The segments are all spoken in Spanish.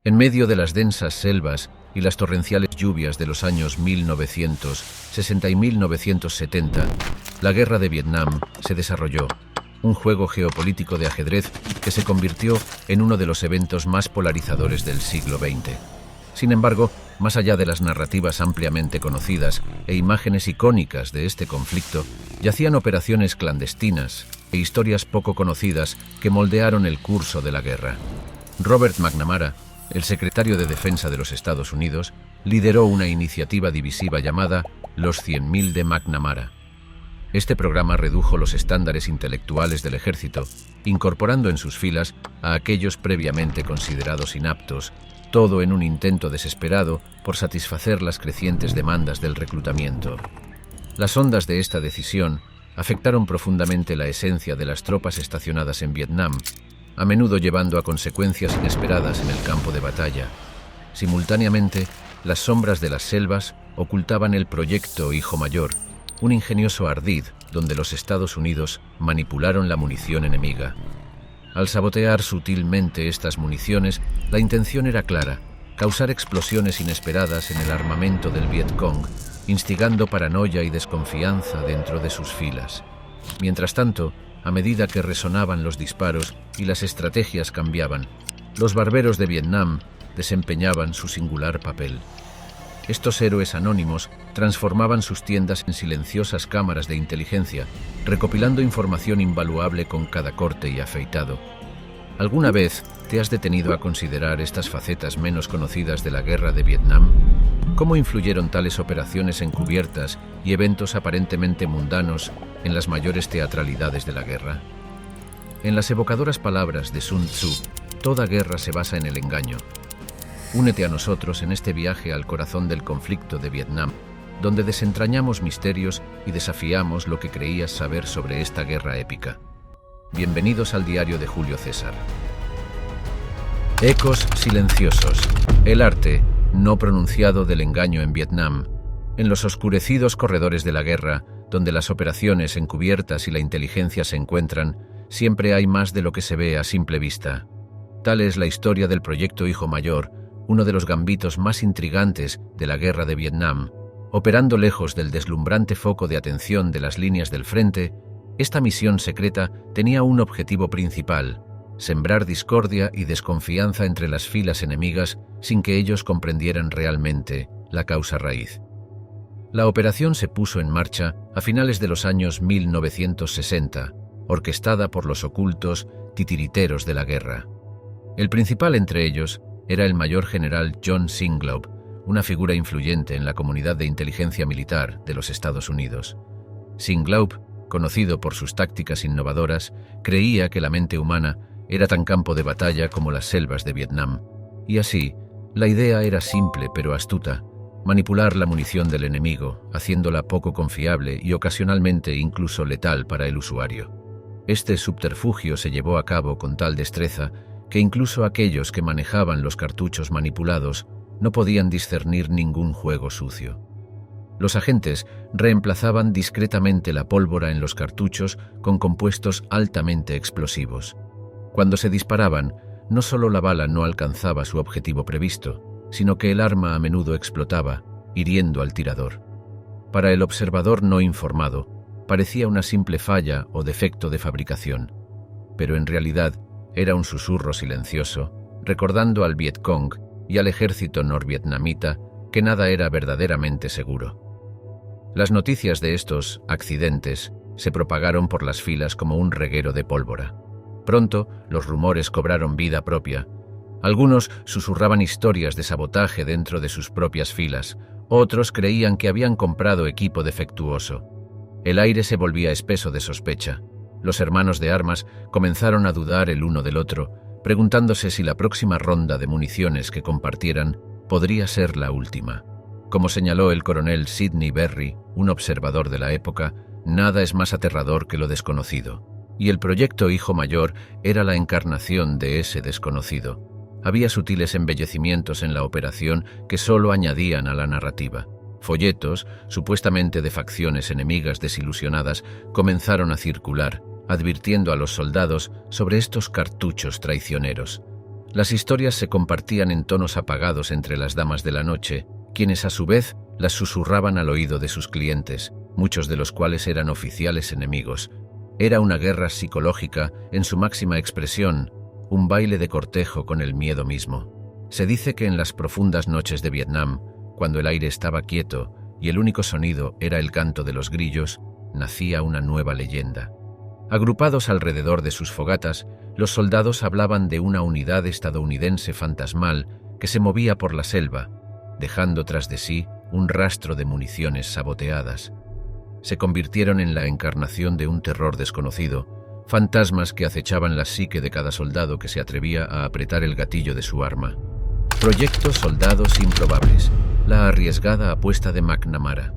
En medio de las densas selvas y las torrenciales lluvias de los años 1960 y 1970, la Guerra de Vietnam se desarrolló, un juego geopolítico de ajedrez que se convirtió en uno de los eventos más polarizadores del siglo XX. Sin embargo, más allá de las narrativas ampliamente conocidas e imágenes icónicas de este conflicto, yacían operaciones clandestinas e historias poco conocidas que moldearon el curso de la guerra. Robert McNamara, el secretario de Defensa de los Estados Unidos, lideró una iniciativa divisiva llamada Los 100.000 de McNamara. Este programa redujo los estándares intelectuales del ejército, incorporando en sus filas a aquellos previamente considerados inaptos, todo en un intento desesperado por satisfacer las crecientes demandas del reclutamiento. Las ondas de esta decisión afectaron profundamente la esencia de las tropas estacionadas en Vietnam, a menudo llevando a consecuencias inesperadas en el campo de batalla. Simultáneamente, las sombras de las selvas ocultaban el proyecto Hijo Mayor, un ingenioso ardid donde los Estados Unidos manipularon la munición enemiga. Al sabotear sutilmente estas municiones, la intención era clara: causar explosiones inesperadas en el armamento del Vietcong, instigando paranoia y desconfianza dentro de sus filas. Mientras tanto, a medida que resonaban los disparos y las estrategias cambiaban, los barberos de Vietnam desempeñaban su singular papel. Estos héroes anónimos transformaban sus tiendas en silenciosas cámaras de inteligencia, recopilando información invaluable con cada corte y afeitado. ¿Alguna vez te has detenido a considerar estas facetas menos conocidas de la Guerra de Vietnam? ¿Cómo influyeron tales operaciones encubiertas y eventos aparentemente mundanos en las mayores teatralidades de la guerra? En las evocadoras palabras de Sun Tzu, toda guerra se basa en el engaño. Únete a nosotros en este viaje al corazón del conflicto de Vietnam, donde desentrañamos misterios y desafiamos lo que creías saber sobre esta guerra épica. Bienvenidos al diario de Julio César. Ecos silenciosos. El arte no pronunciado del engaño en Vietnam. En los oscurecidos corredores de la guerra, donde las operaciones encubiertas y la inteligencia se encuentran, siempre hay más de lo que se ve a simple vista. Tal es la historia del proyecto Hijo Mayor, uno de los gambitos más intrigantes de la Guerra de Vietnam. Operando lejos del deslumbrante foco de atención de las líneas del frente, esta misión secreta tenía un objetivo principal: sembrar discordia y desconfianza entre las filas enemigas sin que ellos comprendieran realmente la causa raíz. La operación se puso en marcha a finales de los años 1960, orquestada por los ocultos titiriteros de la guerra. El principal entre ellos era el mayor general John Singlaub, una figura influyente en la comunidad de inteligencia militar de los Estados Unidos. Singlaub, conocido por sus tácticas innovadoras, creía que la mente humana era tan campo de batalla como las selvas de Vietnam. Y así, la idea era simple pero astuta: manipular la munición del enemigo, haciéndola poco confiable y ocasionalmente incluso letal para el usuario. Este subterfugio se llevó a cabo con tal destreza que incluso aquellos que manejaban los cartuchos manipulados no podían discernir ningún juego sucio. Los agentes reemplazaban discretamente la pólvora en los cartuchos con compuestos altamente explosivos. Cuando se disparaban, no solo la bala no alcanzaba su objetivo previsto, sino que el arma a menudo explotaba, hiriendo al tirador. Para el observador no informado, parecía una simple falla o defecto de fabricación, pero en realidad era un susurro silencioso, recordando al Vietcong y al ejército norvietnamita que nada era verdaderamente seguro. Las noticias de estos accidentes se propagaron por las filas como un reguero de pólvora. Pronto, los rumores cobraron vida propia. Algunos susurraban historias de sabotaje dentro de sus propias filas, otros creían que habían comprado equipo defectuoso. El aire se volvía espeso de sospecha. Los hermanos de armas comenzaron a dudar el uno del otro, preguntándose si la próxima ronda de municiones que compartieran podría ser la última. Como señaló el coronel Sidney Berry, un observador de la época, nada es más aterrador que lo desconocido. Y el proyecto Hijo Mayor era la encarnación de ese desconocido. Había sutiles embellecimientos en la operación que solo añadían a la narrativa. Folletos, supuestamente de facciones enemigas desilusionadas, comenzaron a circular, advirtiendo a los soldados sobre estos cartuchos traicioneros. Las historias se compartían en tonos apagados entre las damas de la noche, quienes a su vez las susurraban al oído de sus clientes, muchos de los cuales eran oficiales enemigos. Era una guerra psicológica en su máxima expresión, un baile de cortejo con el miedo mismo. Se dice que en las profundas noches de Vietnam, cuando el aire estaba quieto y el único sonido era el canto de los grillos, nacía una nueva leyenda. Agrupados alrededor de sus fogatas, los soldados hablaban de una unidad estadounidense fantasmal que se movía por la selva, dejando tras de sí un rastro de municiones saboteadas. Se convirtieron en la encarnación de un terror desconocido, fantasmas que acechaban la psique de cada soldado que se atrevía a apretar el gatillo de su arma. Proyecto Soldados Improbables, la arriesgada apuesta de McNamara.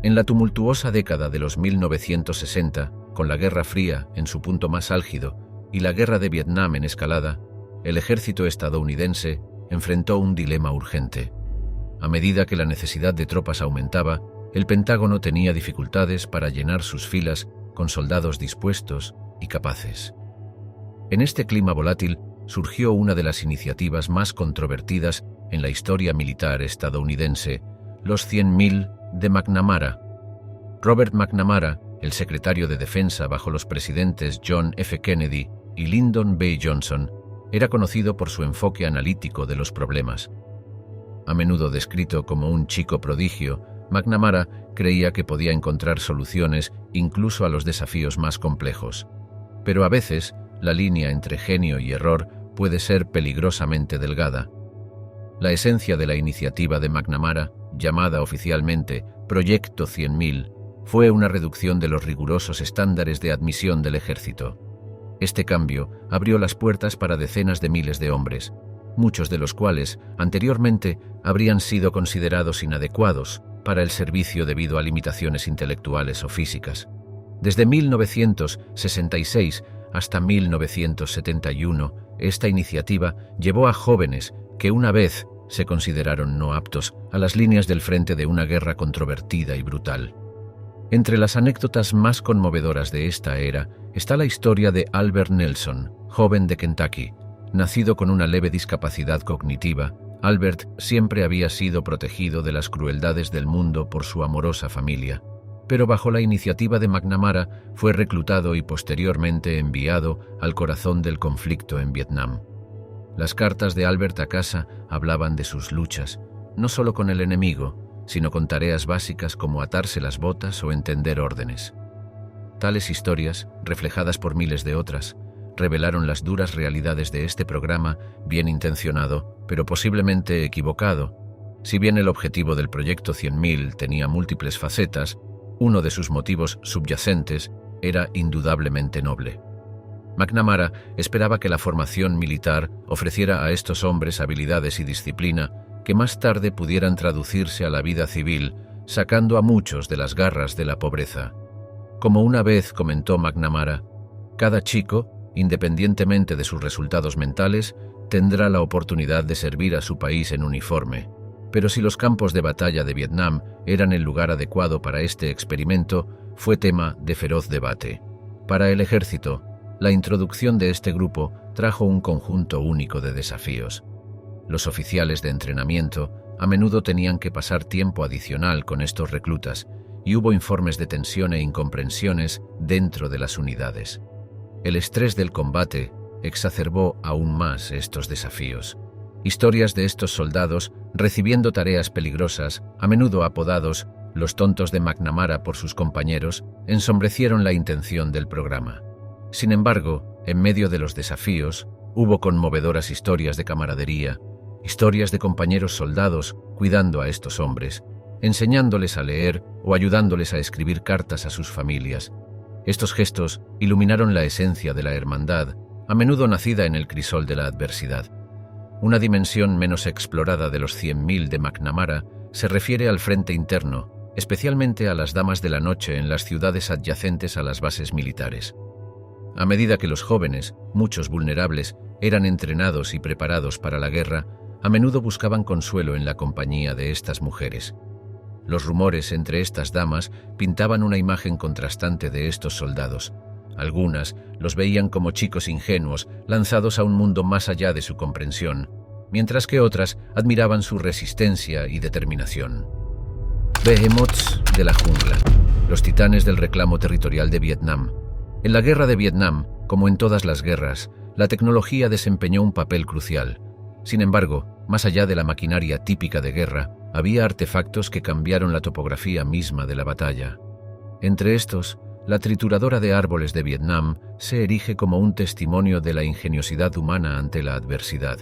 En la tumultuosa década de los 1960, con la Guerra Fría en su punto más álgido y la Guerra de Vietnam en escalada, el ejército estadounidense enfrentó un dilema urgente. A medida que la necesidad de tropas aumentaba, el Pentágono tenía dificultades para llenar sus filas con soldados dispuestos y capaces. En este clima volátil surgió una de las iniciativas más controvertidas en la historia militar estadounidense, los 100.000 de McNamara. Robert McNamara, el secretario de Defensa bajo los presidentes John F. Kennedy y Lyndon B. Johnson, era conocido por su enfoque analítico de los problemas. A menudo descrito como un chico prodigio, McNamara creía que podía encontrar soluciones incluso a los desafíos más complejos. Pero a veces, la línea entre genio y error puede ser peligrosamente delgada. La esencia de la iniciativa de McNamara, llamada oficialmente Proyecto 100.000, fue una reducción de los rigurosos estándares de admisión del ejército. Este cambio abrió las puertas para decenas de miles de hombres, muchos de los cuales anteriormente habrían sido considerados inadecuados para el servicio debido a limitaciones intelectuales o físicas. Desde 1966 hasta 1971, esta iniciativa llevó a jóvenes que una vez se consideraron no aptos a las líneas del frente de una guerra controvertida y brutal. Entre las anécdotas más conmovedoras de esta era está la historia de Albert Nelson, joven de Kentucky. Nacido con una leve discapacidad cognitiva, Albert siempre había sido protegido de las crueldades del mundo por su amorosa familia, pero bajo la iniciativa de McNamara fue reclutado y posteriormente enviado al corazón del conflicto en Vietnam. Las cartas de Albert a casa hablaban de sus luchas, no solo con el enemigo, sino con tareas básicas como atarse las botas o entender órdenes. Tales historias, reflejadas por miles de otras, revelaron las duras realidades de este programa bien intencionado, pero posiblemente equivocado. Si bien el objetivo del Proyecto 100.000 tenía múltiples facetas, uno de sus motivos subyacentes era indudablemente noble. McNamara esperaba que la formación militar ofreciera a estos hombres habilidades y disciplina que más tarde pudieran traducirse a la vida civil, sacando a muchos de las garras de la pobreza. Como una vez comentó McNamara, cada chico, independientemente de sus resultados mentales, tendrá la oportunidad de servir a su país en uniforme. Pero si los campos de batalla de Vietnam eran el lugar adecuado para este experimento, fue tema de feroz debate. Para el ejército, la introducción de este grupo trajo un conjunto único de desafíos. Los oficiales de entrenamiento a menudo tenían que pasar tiempo adicional con estos reclutas, y hubo informes de tensión e incomprensiones dentro de las unidades. El estrés del combate exacerbó aún más estos desafíos. Historias de estos soldados recibiendo tareas peligrosas, a menudo apodados los tontos de McNamara por sus compañeros, ensombrecieron la intención del programa. Sin embargo, en medio de los desafíos, hubo conmovedoras historias de camaradería, historias de compañeros soldados cuidando a estos hombres, enseñándoles a leer o ayudándoles a escribir cartas a sus familias. Estos gestos iluminaron la esencia de la hermandad, a menudo nacida en el crisol de la adversidad. Una dimensión menos explorada de los 100.000 de McNamara se refiere al frente interno, especialmente a las damas de la noche en las ciudades adyacentes a las bases militares. A medida que los jóvenes, muchos vulnerables, eran entrenados y preparados para la guerra, a menudo buscaban consuelo en la compañía de estas mujeres. Los rumores entre estas damas pintaban una imagen contrastante de estos soldados. Algunas los veían como chicos ingenuos lanzados a un mundo más allá de su comprensión, mientras que otras admiraban su resistencia y determinación. Behemoths de la jungla, los titanes del reclamo territorial de Vietnam. En la guerra de Vietnam, como en todas las guerras, la tecnología desempeñó un papel crucial. Sin embargo, más allá de la maquinaria típica de guerra, había artefactos que cambiaron la topografía misma de la batalla. Entre estos, la trituradora de árboles de Vietnam se erige como un testimonio de la ingeniosidad humana ante la adversidad.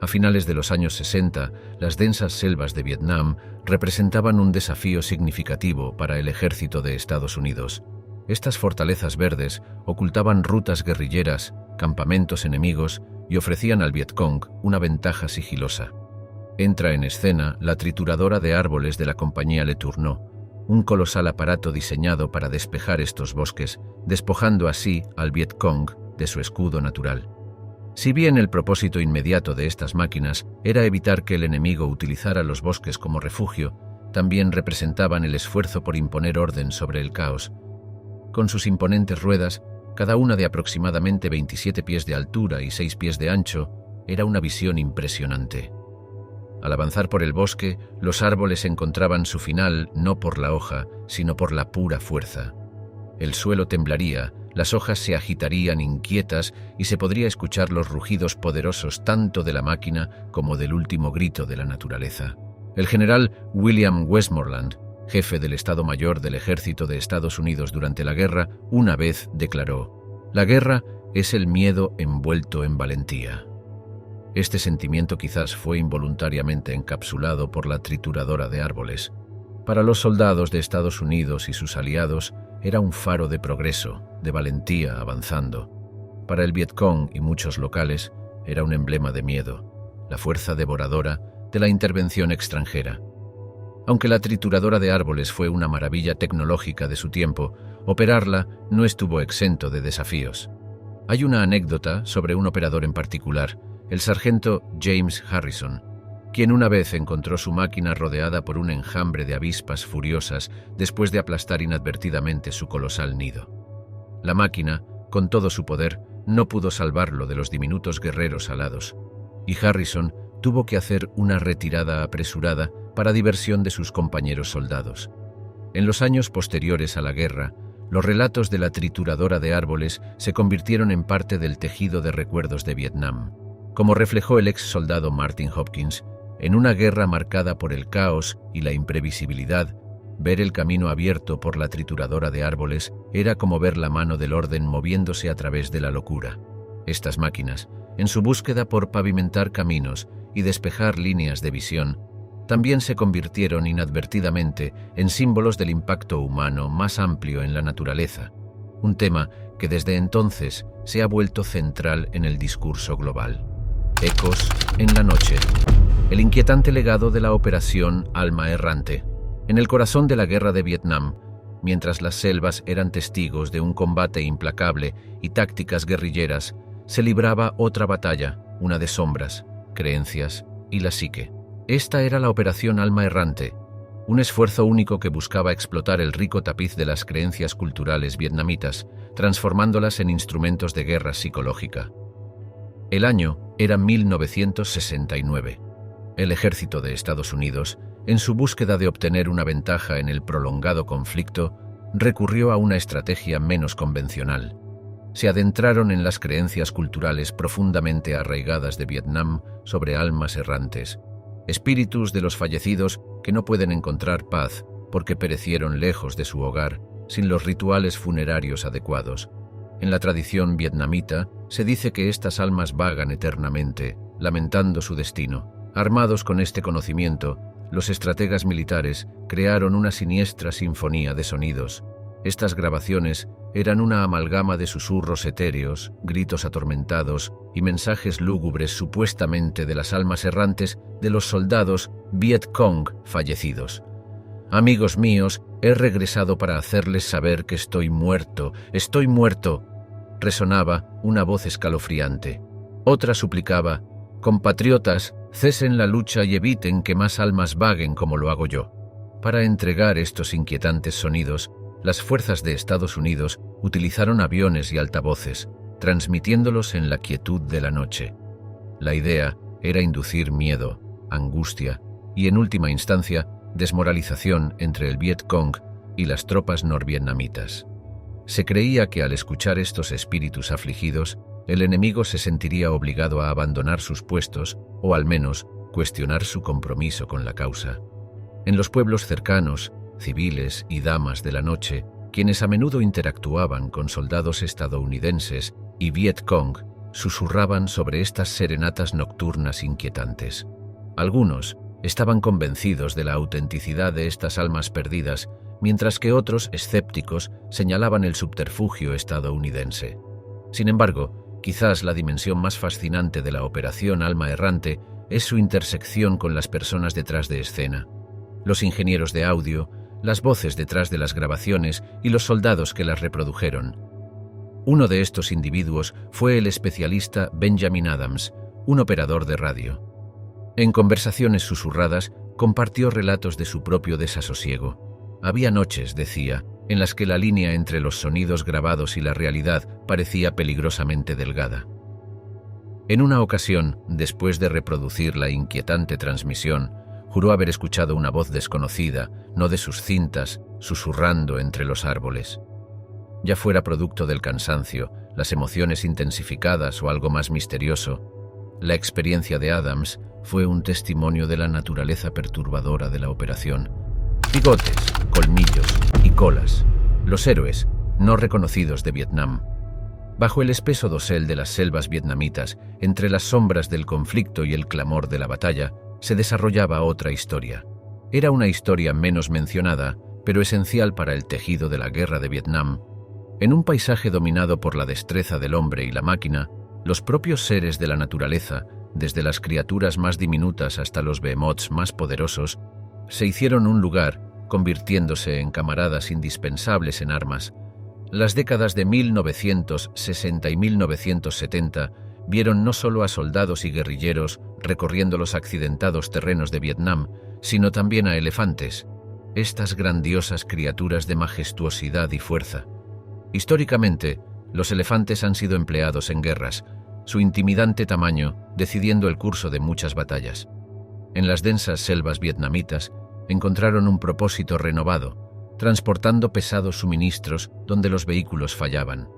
A finales de los años 60, las densas selvas de Vietnam representaban un desafío significativo para el ejército de Estados Unidos. Estas fortalezas verdes ocultaban rutas guerrilleras, campamentos enemigos y ofrecían al Vietcong una ventaja sigilosa. Entra en escena la trituradora de árboles de la compañía Le Tourneau, un colosal aparato diseñado para despejar estos bosques, despojando así al Vietcong de su escudo natural. Si bien el propósito inmediato de estas máquinas era evitar que el enemigo utilizara los bosques como refugio, también representaban el esfuerzo por imponer orden sobre el caos. Con sus imponentes ruedas, cada una de aproximadamente 27 pies de altura y 6 pies de ancho, era una visión impresionante. Al avanzar por el bosque, los árboles encontraban su final no por la hoja, sino por la pura fuerza. El suelo temblaría, las hojas se agitarían inquietas y se podría escuchar los rugidos poderosos tanto de la máquina como del último grito de la naturaleza. El general William Westmoreland, jefe del Estado Mayor del Ejército de Estados Unidos durante la guerra, una vez declaró: «La guerra es el miedo envuelto en valentía». Este sentimiento quizás fue involuntariamente encapsulado por la trituradora de árboles. Para los soldados de Estados Unidos y sus aliados, era un faro de progreso, de valentía avanzando. Para el Vietcong y muchos locales, era un emblema de miedo, la fuerza devoradora de la intervención extranjera. Aunque la trituradora de árboles fue una maravilla tecnológica de su tiempo, operarla no estuvo exento de desafíos. Hay una anécdota sobre un operador en particular, el sargento James Harrison, quien una vez encontró su máquina rodeada por un enjambre de avispas furiosas después de aplastar inadvertidamente su colosal nido. La máquina, con todo su poder, no pudo salvarlo de los diminutos guerreros alados, y Harrison tuvo que hacer una retirada apresurada para diversión de sus compañeros soldados. En los años posteriores a la guerra, los relatos de la trituradora de árboles se convirtieron en parte del tejido de recuerdos de Vietnam. Como reflejó el ex soldado Martin Hopkins, en una guerra marcada por el caos y la imprevisibilidad, ver el camino abierto por la trituradora de árboles era como ver la mano del orden moviéndose a través de la locura. Estas máquinas, en su búsqueda por pavimentar caminos y despejar líneas de visión, también se convirtieron inadvertidamente en símbolos del impacto humano más amplio en la naturaleza, un tema que desde entonces se ha vuelto central en el discurso global. Ecos en la noche. El inquietante legado de la Operación Alma Errante. En el corazón de la guerra de Vietnam, mientras las selvas eran testigos de un combate implacable y tácticas guerrilleras, se libraba otra batalla, una de sombras, creencias y la psique. Esta era la Operación Alma Errante, un esfuerzo único que buscaba explotar el rico tapiz de las creencias culturales vietnamitas, transformándolas en instrumentos de guerra psicológica. El año era 1969. El ejército de Estados Unidos, en su búsqueda de obtener una ventaja en el prolongado conflicto, recurrió a una estrategia menos convencional. Se adentraron en las creencias culturales profundamente arraigadas de Vietnam sobre almas errantes, espíritus de los fallecidos que no pueden encontrar paz porque perecieron lejos de su hogar, sin los rituales funerarios adecuados. En la tradición vietnamita se dice que estas almas vagan eternamente, lamentando su destino. Armados con este conocimiento, los estrategas militares crearon una siniestra sinfonía de sonidos. Estas grabaciones eran una amalgama de susurros etéreos, gritos atormentados y mensajes lúgubres supuestamente de las almas errantes de los soldados Vietcong fallecidos. «Amigos míos, he regresado para hacerles saber que estoy muerto, resonaba una voz escalofriante. Otra suplicaba: «Compatriotas, cesen la lucha y eviten que más almas vaguen como lo hago yo». Para entregar estos inquietantes sonidos, las fuerzas de Estados Unidos utilizaron aviones y altavoces, transmitiéndolos en la quietud de la noche. La idea era inducir miedo, angustia y, en última instancia, desmoralización entre el Viet Cong y las tropas norvietnamitas. Se creía que al escuchar estos espíritus afligidos, el enemigo se sentiría obligado a abandonar sus puestos o al menos cuestionar su compromiso con la causa. En los pueblos cercanos, civiles y damas de la noche, quienes a menudo interactuaban con soldados estadounidenses y Viet Cong, susurraban sobre estas serenatas nocturnas inquietantes. Algunos estaban convencidos de la autenticidad de estas almas perdidas, mientras que otros, escépticos, señalaban el subterfugio estadounidense. Sin embargo, quizás la dimensión más fascinante de la Operación Alma Errante es su intersección con las personas detrás de escena. Los ingenieros de audio, las voces detrás de las grabaciones y los soldados que las reprodujeron. Uno de estos individuos fue el especialista Benjamin Adams, un operador de radio. En conversaciones susurradas, compartió relatos de su propio desasosiego. Había noches, decía, en las que la línea entre los sonidos grabados y la realidad parecía peligrosamente delgada. En una ocasión, después de reproducir la inquietante transmisión, juró haber escuchado una voz desconocida, no de sus cintas, susurrando entre los árboles. Ya fuera producto del cansancio, las emociones intensificadas o algo más misterioso, la experiencia de Adams fue un testimonio de la naturaleza perturbadora de la operación. Bigotes, colmillos y colas, los héroes no reconocidos de Vietnam. Bajo el espeso dosel de las selvas vietnamitas, entre las sombras del conflicto y el clamor de la batalla, se desarrollaba otra historia. Era una historia menos mencionada, pero esencial para el tejido de la guerra de Vietnam. En un paisaje dominado por la destreza del hombre y la máquina, los propios seres de la naturaleza, desde las criaturas más diminutas hasta los behemoths más poderosos, se hicieron un lugar, convirtiéndose en camaradas indispensables en armas. Las décadas de 1960 y 1970 vieron no solo a soldados y guerrilleros recorriendo los accidentados terrenos de Vietnam, sino también a elefantes, estas grandiosas criaturas de majestuosidad y fuerza. Históricamente, los elefantes han sido empleados en guerras, su intimidante tamaño decidiendo el curso de muchas batallas. En las densas selvas vietnamitas encontraron un propósito renovado, transportando pesados suministros donde los vehículos fallaban.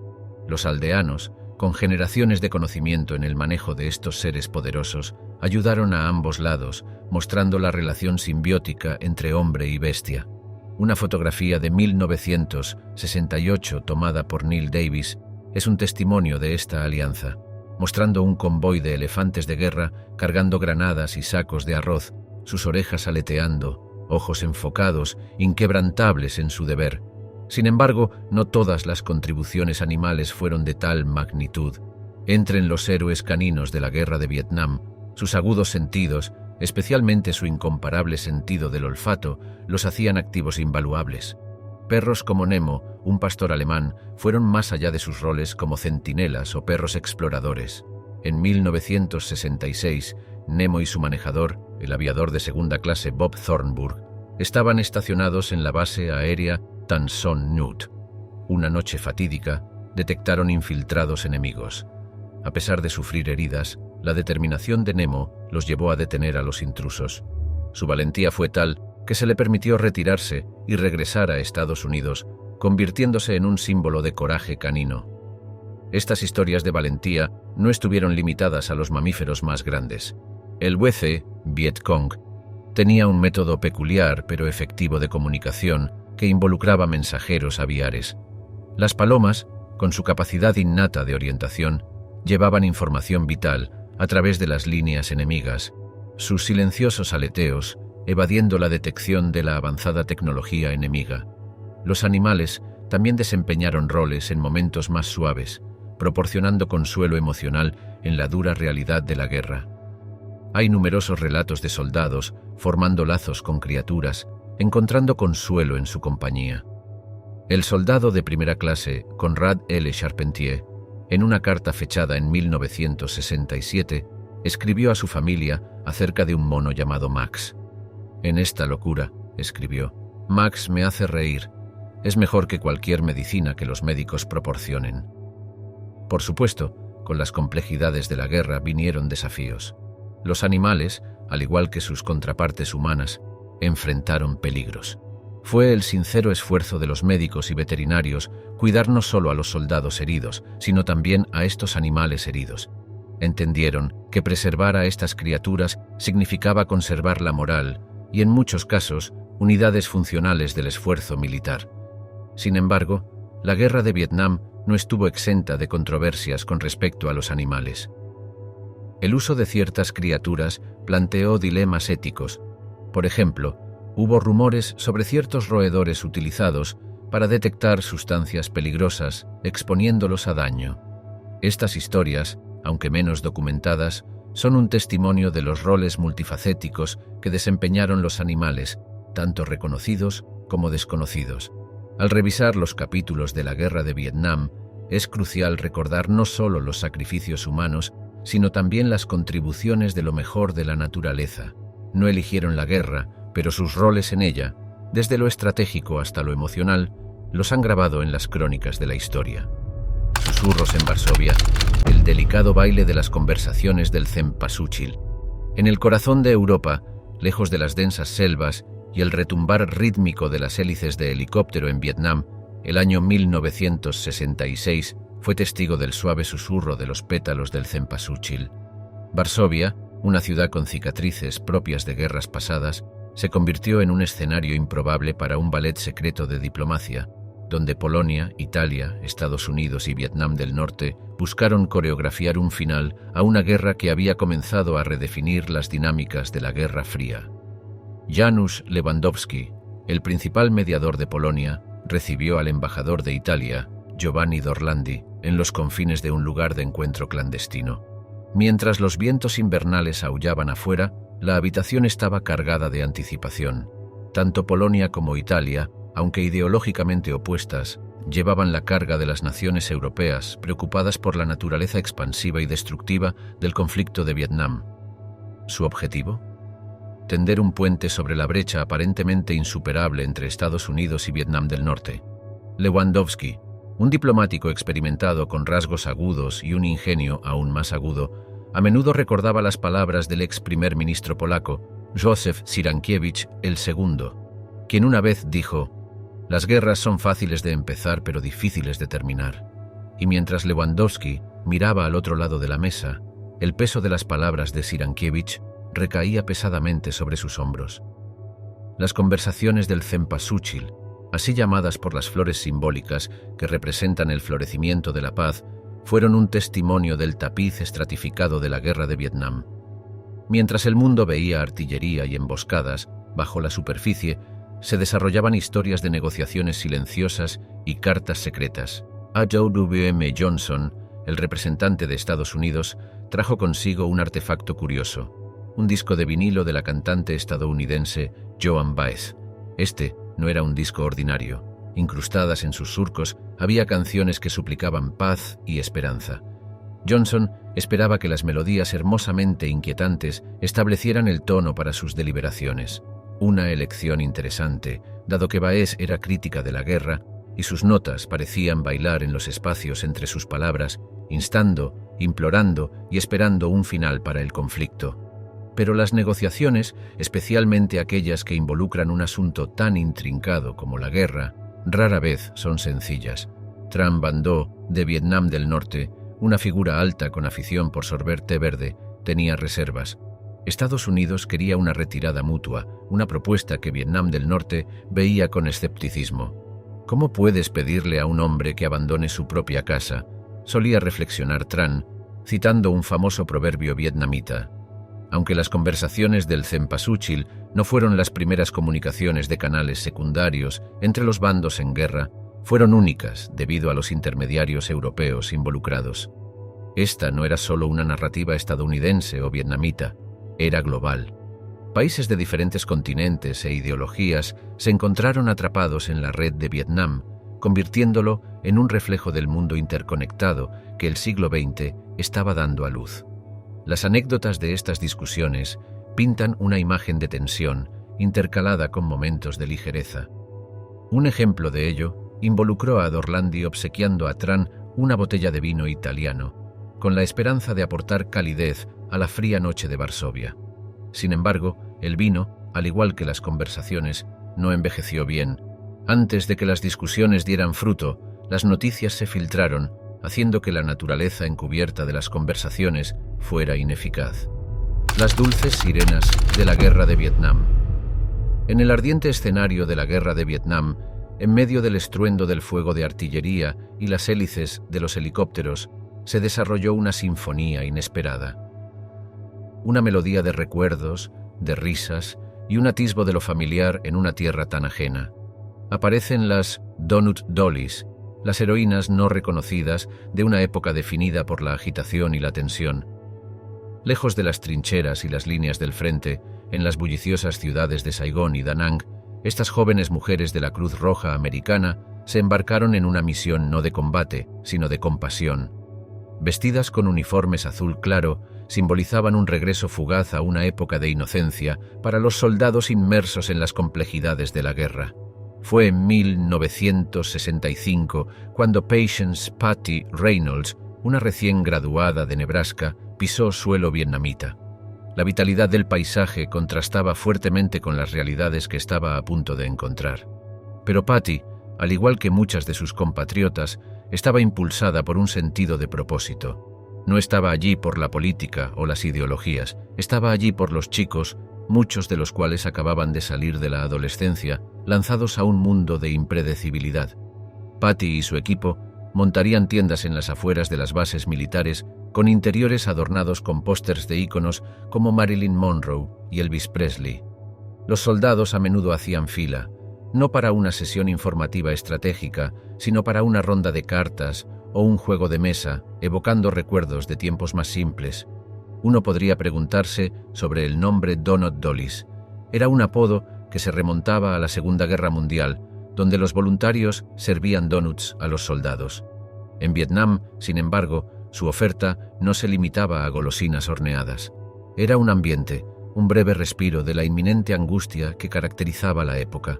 Los aldeanos, con generaciones de conocimiento en el manejo de estos seres poderosos, ayudaron a ambos lados, mostrando la relación simbiótica entre hombre y bestia. Una fotografía de 1968 tomada por Neil Davis es un testimonio de esta alianza, mostrando un convoy de elefantes de guerra cargando granadas y sacos de arroz, sus orejas aleteando, ojos enfocados, inquebrantables en su deber. Sin embargo, no todas las contribuciones animales fueron de tal magnitud. Entre los héroes caninos de la guerra de Vietnam, sus agudos sentidos, especialmente su incomparable sentido del olfato, los hacían activos invaluables. Perros como Nemo, un pastor alemán, fueron más allá de sus roles como centinelas o perros exploradores. En 1966, Nemo y su manejador, el aviador de segunda clase Bob Thornburg, estaban estacionados en la base aérea Tan Son Nhut. Una noche fatídica, detectaron infiltrados enemigos. A pesar de sufrir heridas, la determinación de Nemo los llevó a detener a los intrusos. Su valentía fue tal que se le permitió retirarse y regresar a Estados Unidos, convirtiéndose en un símbolo de coraje canino. Estas historias de valentía no estuvieron limitadas a los mamíferos más grandes. El VC, Viet Cong, tenía un método peculiar pero efectivo de comunicación que involucraba mensajeros aviares. Las palomas, con su capacidad innata de orientación, llevaban información vital a través de las líneas enemigas, sus silenciosos aleteos evadiendo la detección de la avanzada tecnología enemiga. Los animales también desempeñaron roles en momentos más suaves, proporcionando consuelo emocional en la dura realidad de la guerra. Hay numerosos relatos de soldados formando lazos con criaturas, encontrando consuelo en su compañía. El soldado de primera clase, Conrad L. Charpentier, en una carta fechada en 1967, escribió a su familia acerca de un mono llamado Max. En esta locura, escribió, Max me hace reír. es mejor que cualquier medicina que los médicos proporcionen. Por supuesto, con las complejidades de la guerra vinieron desafíos. Los animales, al igual que sus contrapartes humanas, enfrentaron peligros. Fue el sincero esfuerzo de los médicos y veterinarios cuidar no solo a los soldados heridos, sino también a estos animales heridos. Entendieron que preservar a estas criaturas significaba conservar la moral y, en muchos casos, unidades funcionales del esfuerzo militar. Sin embargo, la guerra de Vietnam no estuvo exenta de controversias con respecto a los animales. El uso de ciertas criaturas planteó dilemas éticos. Por ejemplo, hubo rumores sobre ciertos roedores utilizados para detectar sustancias peligrosas, exponiéndolos a daño. Estas historias, aunque menos documentadas, son un testimonio de los roles multifacéticos que desempeñaron los animales, tanto reconocidos como desconocidos. Al revisar los capítulos de la Guerra de Vietnam, es crucial recordar no solo los sacrificios humanos, sino también las contribuciones de lo mejor de la naturaleza. No eligieron la guerra, pero sus roles en ella, desde lo estratégico hasta lo emocional, los han grabado en las crónicas de la historia. Susurros en Varsovia, el delicado baile de las conversaciones del cempasúchil. En el corazón de Europa, lejos de las densas selvas y el retumbar rítmico de las hélices de helicóptero en Vietnam, el año 1966 fue testigo del suave susurro de los pétalos del cempasúchil. Varsovia, una ciudad con cicatrices propias de guerras pasadas, se convirtió en un escenario improbable para un ballet secreto de diplomacia, donde Polonia, Italia, Estados Unidos y Vietnam del Norte buscaron coreografiar un final a una guerra que había comenzado a redefinir las dinámicas de la Guerra Fría. Janusz Lewandowski, el principal mediador de Polonia, recibió al embajador de Italia, Giovanni d'Orlandi, en los confines de un lugar de encuentro clandestino. Mientras los vientos invernales aullaban afuera, la habitación estaba cargada de anticipación. Tanto Polonia como Italia, aunque ideológicamente opuestas, llevaban la carga de las naciones europeas preocupadas por la naturaleza expansiva y destructiva del conflicto de Vietnam. ¿Su objetivo? Tender un puente sobre la brecha aparentemente insuperable entre Estados Unidos y Vietnam del Norte. Lewandowski, un diplomático experimentado con rasgos agudos y un ingenio aún más agudo, a menudo recordaba las palabras del ex primer ministro polaco, Józef Cyrankiewicz II, quien una vez dijo: «Las guerras son fáciles de empezar pero difíciles de terminar». Y mientras Lewandowski miraba al otro lado de la mesa, el peso de las palabras de Cyrankiewicz recaía pesadamente sobre sus hombros. Las conversaciones del cempasúchil, así llamadas por las flores simbólicas que representan el florecimiento de la paz, fueron un testimonio del tapiz estratificado de la guerra de Vietnam. Mientras el mundo veía artillería y emboscadas, bajo la superficie, se desarrollaban historias de negociaciones silenciosas y cartas secretas. Andrew W.M. Johnson, el representante de Estados Unidos, trajo consigo un artefacto curioso, un disco de vinilo de la cantante estadounidense Joan Baez. Este no era un disco ordinario. Incrustadas en sus surcos había canciones que suplicaban paz y esperanza. Johnson esperaba que las melodías hermosamente inquietantes establecieran el tono para sus deliberaciones. Una elección interesante, dado que Baez era crítica de la guerra y sus notas parecían bailar en los espacios entre sus palabras, instando, implorando y esperando un final para el conflicto. Pero las negociaciones, especialmente aquellas que involucran un asunto tan intrincado como la guerra, rara vez son sencillas. Tran Van Do, de Vietnam del Norte, una figura alta con afición por sorber té verde, tenía reservas. Estados Unidos quería una retirada mutua, una propuesta que Vietnam del Norte veía con escepticismo. ¿Cómo puedes pedirle a un hombre que abandone su propia casa?, solía reflexionar Tran, citando un famoso proverbio vietnamita. Aunque las conversaciones del cempasúchil no fueron las primeras comunicaciones de canales secundarios entre los bandos en guerra, fueron únicas debido a los intermediarios europeos involucrados. Esta no era solo una narrativa estadounidense o vietnamita, era global. Países de diferentes continentes e ideologías se encontraron atrapados en la red de Vietnam, convirtiéndolo en un reflejo del mundo interconectado que el siglo XX estaba dando a luz. Las anécdotas de estas discusiones pintan una imagen de tensión intercalada con momentos de ligereza. Un ejemplo de ello involucró a Dorlandi obsequiando a Tran una botella de vino italiano, con la esperanza de aportar calidez a la fría noche de Varsovia. Sin embargo, el vino, al igual que las conversaciones, no envejeció bien. Antes de que las discusiones dieran fruto, las noticias se filtraron, haciendo que la naturaleza encubierta de las conversaciones fuera ineficaz. Las dulces sirenas de la Guerra de Vietnam. En el ardiente escenario de la Guerra de Vietnam, en medio del estruendo del fuego de artillería y las hélices de los helicópteros, se desarrolló una sinfonía inesperada. Una melodía de recuerdos, de risas y un atisbo de lo familiar en una tierra tan ajena. Aparecen las Donut Dollies, las heroínas no reconocidas de una época definida por la agitación y la tensión. Lejos de las trincheras y las líneas del frente, en las bulliciosas ciudades de Saigón y Da Nang, estas jóvenes mujeres de la Cruz Roja Americana se embarcaron en una misión no de combate, sino de compasión. Vestidas con uniformes azul claro, simbolizaban un regreso fugaz a una época de inocencia para los soldados inmersos en las complejidades de la guerra. Fue en 1965 cuando Patience Patty Reynolds, una recién graduada de Nebraska, pisó suelo vietnamita. La vitalidad del paisaje contrastaba fuertemente con las realidades que estaba a punto de encontrar. Pero Patty, al igual que muchas de sus compatriotas, estaba impulsada por un sentido de propósito. No estaba allí por la política o las ideologías, estaba allí por los chicos, muchos de los cuales acababan de salir de la adolescencia, lanzados a un mundo de impredecibilidad. Patty y su equipo montarían tiendas en las afueras de las bases militares con interiores adornados con pósters de íconos como Marilyn Monroe y Elvis Presley. Los soldados a menudo hacían fila, no para una sesión informativa estratégica, sino para una ronda de cartas o un juego de mesa, evocando recuerdos de tiempos más simples. Uno podría preguntarse sobre el nombre Donut Dollies. Era un apodo que se remontaba a la Segunda Guerra Mundial, donde los voluntarios servían donuts a los soldados. En Vietnam, sin embargo, su oferta no se limitaba a golosinas horneadas. Era un ambiente, un breve respiro de la inminente angustia que caracterizaba la época.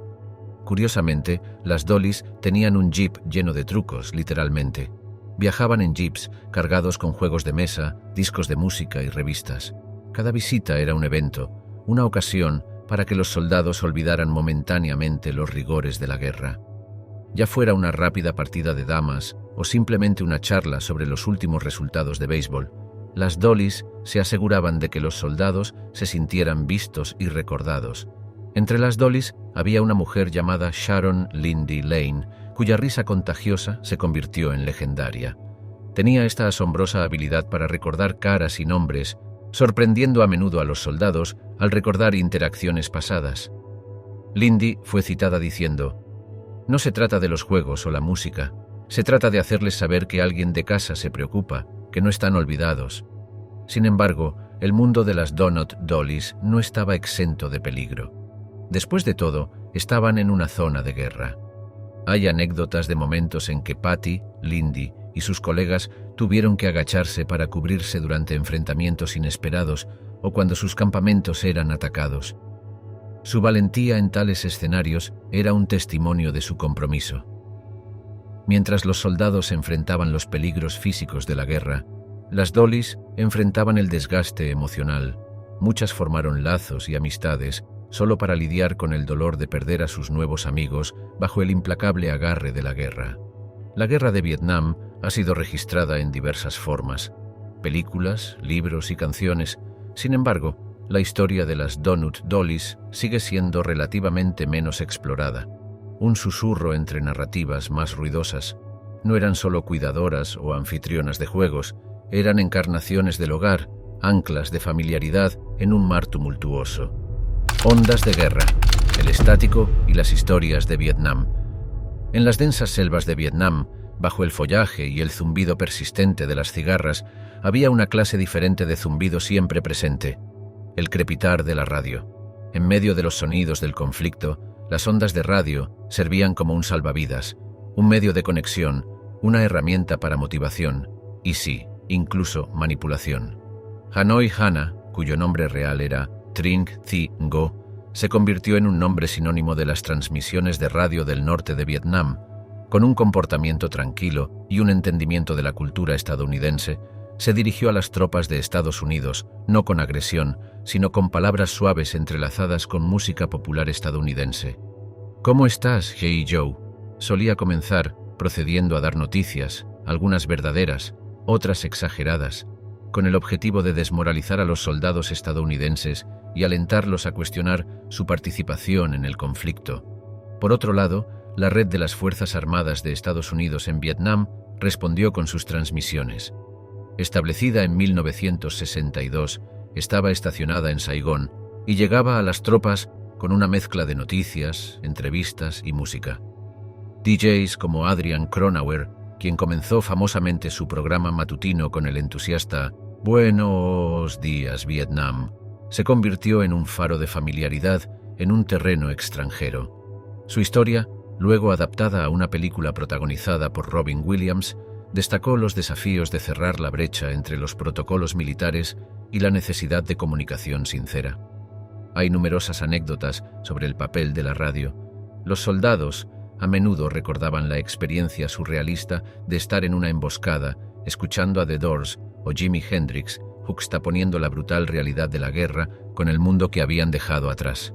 Curiosamente, las Dollies tenían un jeep lleno de trucos, literalmente. Viajaban en jeeps cargados con juegos de mesa, discos de música y revistas. Cada visita era un evento, una ocasión para que los soldados olvidaran momentáneamente los rigores de la guerra. Ya fuera una rápida partida de damas o simplemente una charla sobre los últimos resultados de béisbol, las Dollies se aseguraban de que los soldados se sintieran vistos y recordados. Entre las Dollies había una mujer llamada Sharon Lindy Lane, cuya risa contagiosa se convirtió en legendaria. Tenía esta asombrosa habilidad para recordar caras y nombres, sorprendiendo a menudo a los soldados al recordar interacciones pasadas. Lindy fue citada diciendo: «No se trata de los juegos o la música, se trata de hacerles saber que alguien de casa se preocupa, que no están olvidados». Sin embargo, el mundo de las Donut Dollies no estaba exento de peligro. Después de todo, estaban en una zona de guerra. Hay anécdotas de momentos en que Patty, Lindy y sus colegas tuvieron que agacharse para cubrirse durante enfrentamientos inesperados o cuando sus campamentos eran atacados. Su valentía en tales escenarios era un testimonio de su compromiso. Mientras los soldados enfrentaban los peligros físicos de la guerra, las Dollies enfrentaban el desgaste emocional. Muchas formaron lazos y amistades solo para lidiar con el dolor de perder a sus nuevos amigos bajo el implacable agarre de la guerra. La Guerra de Vietnam ha sido registrada en diversas formas: películas, libros y canciones. Sin embargo, la historia de las Donut Dollies sigue siendo relativamente menos explorada. Un susurro entre narrativas más ruidosas. No eran solo cuidadoras o anfitrionas de juegos, eran encarnaciones del hogar, anclas de familiaridad en un mar tumultuoso. Ondas de guerra, el estático y las historias de Vietnam. En las densas selvas de Vietnam, bajo el follaje y el zumbido persistente de las cigarras, había una clase diferente de zumbido siempre presente: el crepitar de la radio. En medio de los sonidos del conflicto, las ondas de radio servían como un salvavidas, un medio de conexión, una herramienta para motivación y sí, incluso manipulación. Hanoi Hannah, cuyo nombre real era Trinh Thi Ngo, se convirtió en un nombre sinónimo de las transmisiones de radio del norte de Vietnam. Con un comportamiento tranquilo y un entendimiento de la cultura estadounidense, se dirigió a las tropas de Estados Unidos, no con agresión, sino con palabras suaves entrelazadas con música popular estadounidense. «¿Cómo estás, Hey Joe?», solía comenzar, procediendo a dar noticias, algunas verdaderas, otras exageradas, con el objetivo de desmoralizar a los soldados estadounidenses y alentarlos a cuestionar su participación en el conflicto. Por otro lado, la red de las Fuerzas Armadas de Estados Unidos en Vietnam respondió con sus transmisiones. Establecida en 1962, estaba estacionada en Saigón y llegaba a las tropas con una mezcla de noticias, entrevistas y música. DJs como Adrian Cronauer, quien comenzó famosamente su programa matutino con el entusiasta «Buenos días, Vietnam», se convirtió en un faro de familiaridad en un terreno extranjero. Su historia, luego adaptada a una película protagonizada por Robin Williams, destacó los desafíos de cerrar la brecha entre los protocolos militares y la necesidad de comunicación sincera. Hay numerosas anécdotas sobre el papel de la radio. Los soldados a menudo recordaban la experiencia surrealista de estar en una emboscada, escuchando a The Doors o Jimi Hendrix, juxtaponiendo la brutal realidad de la guerra con el mundo que habían dejado atrás.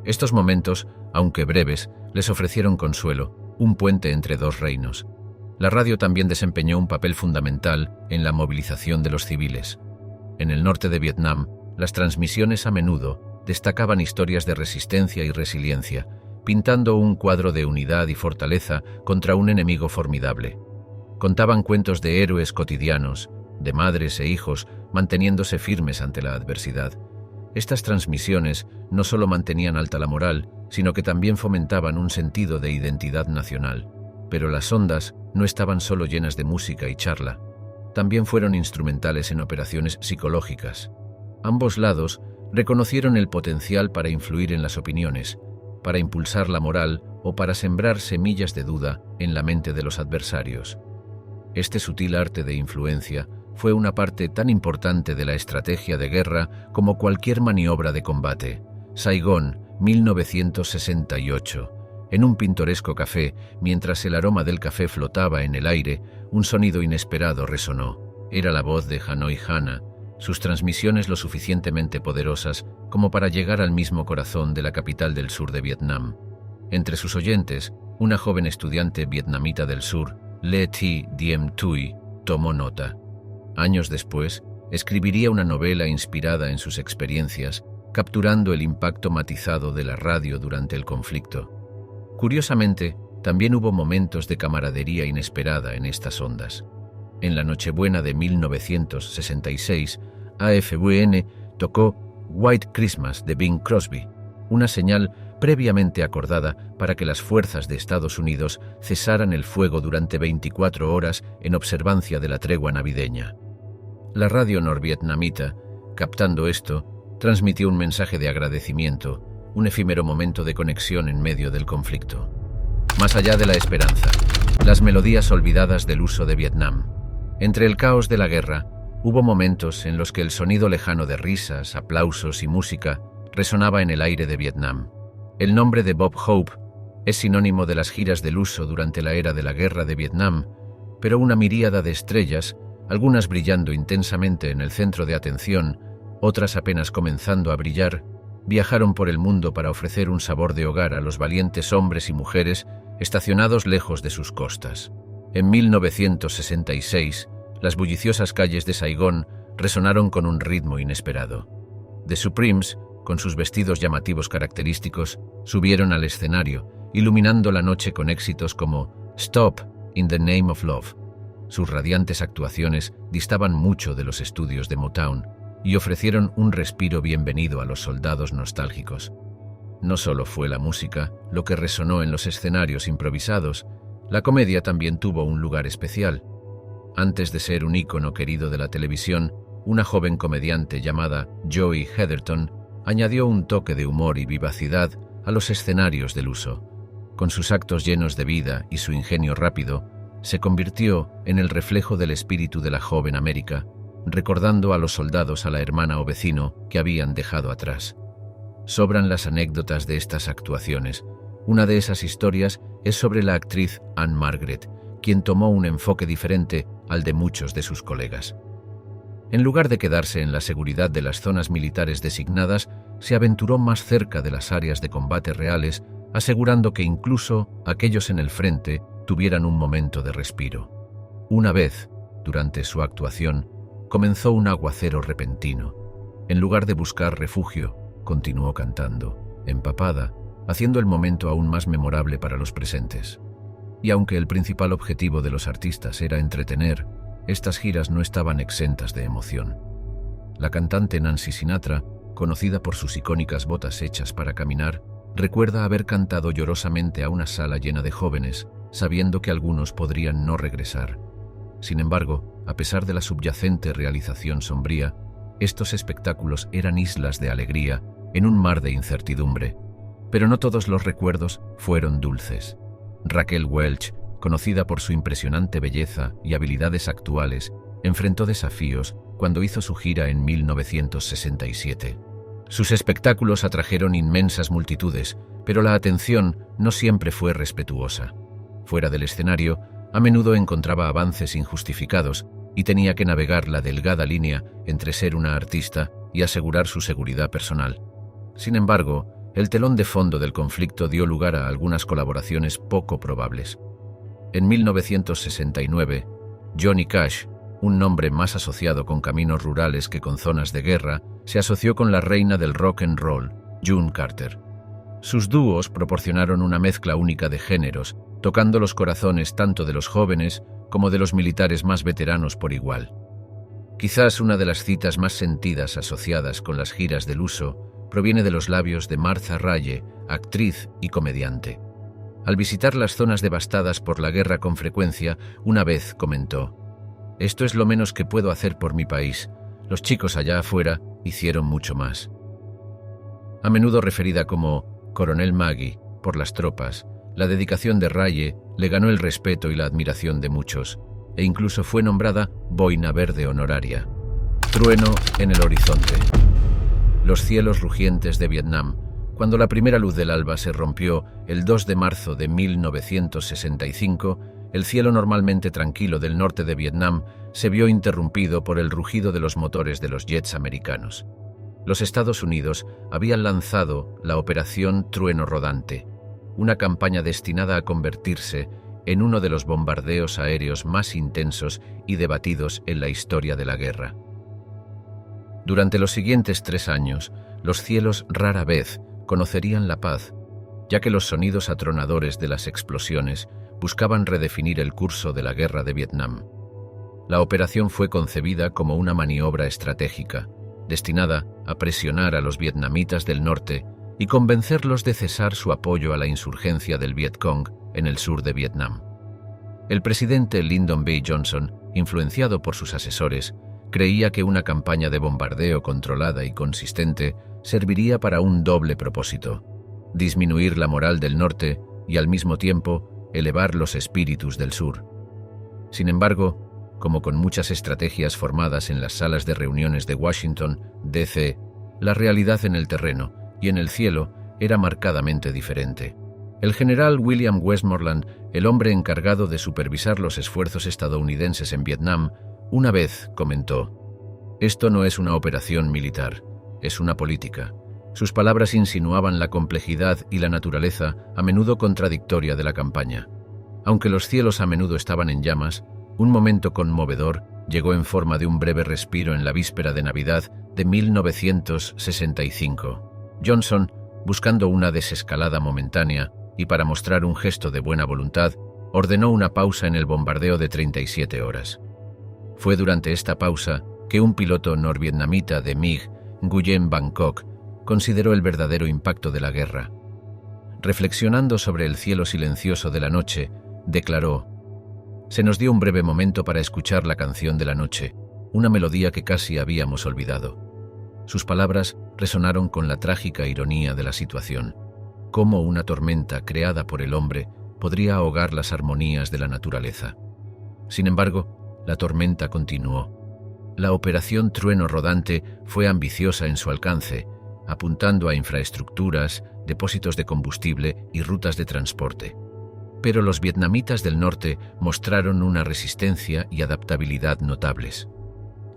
Estos momentos, aunque breves, les ofrecieron consuelo, un puente entre dos reinos. La radio también desempeñó un papel fundamental en la movilización de los civiles. En el norte de Vietnam, las transmisiones a menudo destacaban historias de resistencia y resiliencia, pintando un cuadro de unidad y fortaleza contra un enemigo formidable. Contaban cuentos de héroes cotidianos, de madres e hijos manteniéndose firmes ante la adversidad. Estas transmisiones no solo mantenían alta la moral, sino que también fomentaban un sentido de identidad nacional. Pero las ondas no estaban solo llenas de música y charla, también fueron instrumentales en operaciones psicológicas. Ambos lados reconocieron el potencial para influir en las opiniones, para impulsar la moral o para sembrar semillas de duda en la mente de los adversarios. Este sutil arte de influencia fue una parte tan importante de la estrategia de guerra como cualquier maniobra de combate. Saigón, 1968. En un pintoresco café, mientras el aroma del café flotaba en el aire, un sonido inesperado resonó. Era la voz de Hanoi Hannah, sus transmisiones lo suficientemente poderosas como para llegar al mismo corazón de la capital del sur de Vietnam. Entre sus oyentes, una joven estudiante vietnamita del sur, Le Thi Diem Thuy, tomó nota. Años después, escribiría una novela inspirada en sus experiencias, capturando el impacto matizado de la radio durante el conflicto. Curiosamente, también hubo momentos de camaradería inesperada en estas ondas. En la Nochebuena de 1966, AFVN tocó White Christmas de Bing Crosby, una señal previamente acordada para que las fuerzas de Estados Unidos cesaran el fuego durante 24 horas en observancia de la tregua navideña. La radio norvietnamita, captando esto, transmitió un mensaje de agradecimiento, un efímero momento de conexión en medio del conflicto. Más allá de la esperanza, las melodías olvidadas del uso de Vietnam. Entre el caos de la guerra, hubo momentos en los que el sonido lejano de risas, aplausos y música resonaba en el aire de Vietnam. El nombre de Bob Hope es sinónimo de las giras del uso durante la era de la guerra de Vietnam, pero una miríada de estrellas, algunas brillando intensamente en el centro de atención, otras apenas comenzando a brillar, viajaron por el mundo para ofrecer un sabor de hogar a los valientes hombres y mujeres estacionados lejos de sus costas. En 1966, las bulliciosas calles de Saigón resonaron con un ritmo inesperado. The Supremes, con sus vestidos llamativos característicos, subieron al escenario, iluminando la noche con éxitos como Stop in the Name of Love. Sus radiantes actuaciones distaban mucho de los estudios de Motown y ofrecieron un respiro bienvenido a los soldados nostálgicos. No solo fue la música lo que resonó en los escenarios improvisados, la comedia también tuvo un lugar especial. Antes de ser un ícono querido de la televisión, una joven comediante llamada Joey Heatherton añadió un toque de humor y vivacidad a los escenarios del uso. Con sus actos llenos de vida y su ingenio rápido, se convirtió en el reflejo del espíritu de la joven América, recordando a los soldados a la hermana o vecino que habían dejado atrás. Sobran las anécdotas de estas actuaciones. Una de esas historias es sobre la actriz Anne Margaret, quien tomó un enfoque diferente al de muchos de sus colegas. En lugar de quedarse en la seguridad de las zonas militares designadas, se aventuró más cerca de las áreas de combate reales, asegurando que incluso aquellos en el frente tuvieran un momento de respiro. Una vez, durante su actuación, comenzó un aguacero repentino. En lugar de buscar refugio, continuó cantando, empapada, haciendo el momento aún más memorable para los presentes. Y aunque el principal objetivo de los artistas era entretener, estas giras no estaban exentas de emoción. La cantante Nancy Sinatra, conocida por sus icónicas botas hechas para caminar, recuerda haber cantado llorosamente a una sala llena de jóvenes, sabiendo que algunos podrían no regresar. Sin embargo, a pesar de la subyacente realización sombría, estos espectáculos eran islas de alegría en un mar de incertidumbre. Pero no todos los recuerdos fueron dulces. Raquel Welch, conocida por su impresionante belleza y habilidades actuales, enfrentó desafíos cuando hizo su gira en 1967. Sus espectáculos atrajeron inmensas multitudes, pero la atención no siempre fue respetuosa. Fuera del escenario, a menudo encontraba avances injustificados y tenía que navegar la delgada línea entre ser una artista y asegurar su seguridad personal. Sin embargo, el telón de fondo del conflicto dio lugar a algunas colaboraciones poco probables. En 1969, Johnny Cash, un nombre más asociado con caminos rurales que con zonas de guerra, se asoció con la reina del rock and roll, June Carter. Sus dúos proporcionaron una mezcla única de géneros, tocando los corazones tanto de los jóvenes como de los militares más veteranos por igual. Quizás una de las citas más sentidas asociadas con las giras del uso proviene de los labios de Martha Raye, actriz y comediante. Al visitar las zonas devastadas por la guerra con frecuencia, una vez comentó: «Esto es lo menos que puedo hacer por mi país. Los chicos allá afuera hicieron mucho más». A menudo referida como Coronel Maggie por las tropas, la dedicación de Raye le ganó el respeto y la admiración de muchos, e incluso fue nombrada Boina Verde honoraria. Trueno en el horizonte. Los cielos rugientes de Vietnam. Cuando la primera luz del alba se rompió el 2 de marzo de 1965, el cielo normalmente tranquilo del norte de Vietnam se vio interrumpido por el rugido de los motores de los jets americanos. Los Estados Unidos habían lanzado la Operación Trueno Rodante, una campaña destinada a convertirse en uno de los bombardeos aéreos más intensos y debatidos en la historia de la guerra. Durante los siguientes 3 años, los cielos rara vez conocerían la paz, ya que los sonidos atronadores de las explosiones buscaban redefinir el curso de la guerra de Vietnam. La operación fue concebida como una maniobra estratégica, destinada a presionar a los vietnamitas del norte y convencerlos de cesar su apoyo a la insurgencia del Vietcong en el sur de Vietnam. El presidente Lyndon B. Johnson, influenciado por sus asesores, creía que una campaña de bombardeo controlada y consistente serviría para un doble propósito: disminuir la moral del norte y al mismo tiempo elevar los espíritus del sur. Sin embargo, como con muchas estrategias formadas en las salas de reuniones de Washington, D.C., la realidad en el terreno y en el cielo era marcadamente diferente. El general William Westmoreland, el hombre encargado de supervisar los esfuerzos estadounidenses en Vietnam, una vez comentó: «Esto no es una operación militar, es una política». Sus palabras insinuaban la complejidad y la naturaleza a menudo contradictoria de la campaña. Aunque los cielos a menudo estaban en llamas, un momento conmovedor llegó en forma de un breve respiro en la víspera de Navidad de 1965. Johnson, buscando una desescalada momentánea y para mostrar un gesto de buena voluntad, ordenó una pausa en el bombardeo de 37 horas. Fue durante esta pausa que un piloto norvietnamita de MiG, Nguyen Van Coc, consideró el verdadero impacto de la guerra. Reflexionando sobre el cielo silencioso de la noche, declaró: «Se nos dio un breve momento para escuchar la canción de la noche, una melodía que casi habíamos olvidado». Sus palabras resonaron con la trágica ironía de la situación. ¿Cómo una tormenta creada por el hombre podría ahogar las armonías de la naturaleza? Sin embargo, la tormenta continuó. La operación Trueno Rodante fue ambiciosa en su alcance, apuntando a infraestructuras, depósitos de combustible y rutas de transporte. Pero los vietnamitas del norte mostraron una resistencia y adaptabilidad notables.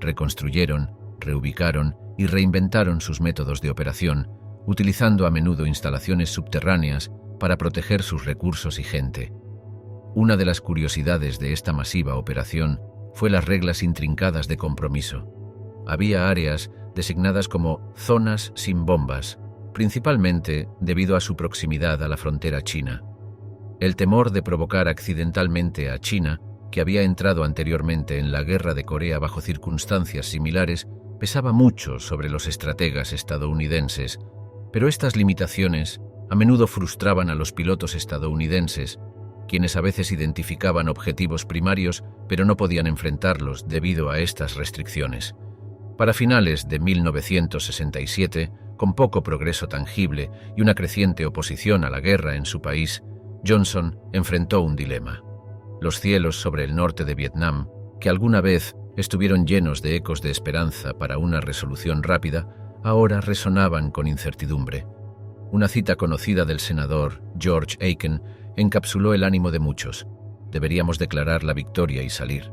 Reconstruyeron, reubicaron y reinventaron sus métodos de operación, utilizando a menudo instalaciones subterráneas para proteger sus recursos y gente. Una de las curiosidades de esta masiva operación fue las reglas intrincadas de compromiso. Había áreas designadas como zonas sin bombas, principalmente debido a su proximidad a la frontera china. El temor de provocar accidentalmente a China, que había entrado anteriormente en la guerra de Corea bajo circunstancias similares, pesaba mucho sobre los estrategas estadounidenses, pero estas limitaciones a menudo frustraban a los pilotos estadounidenses, quienes a veces identificaban objetivos primarios pero no podían enfrentarlos debido a estas restricciones. Para finales de 1967, con poco progreso tangible y una creciente oposición a la guerra en su país, Johnson enfrentó un dilema. Los cielos sobre el norte de Vietnam, que alguna vez estuvieron llenos de ecos de esperanza para una resolución rápida, ahora resonaban con incertidumbre. Una cita conocida del senador George Aiken encapsuló el ánimo de muchos. Deberíamos declarar la victoria y salir.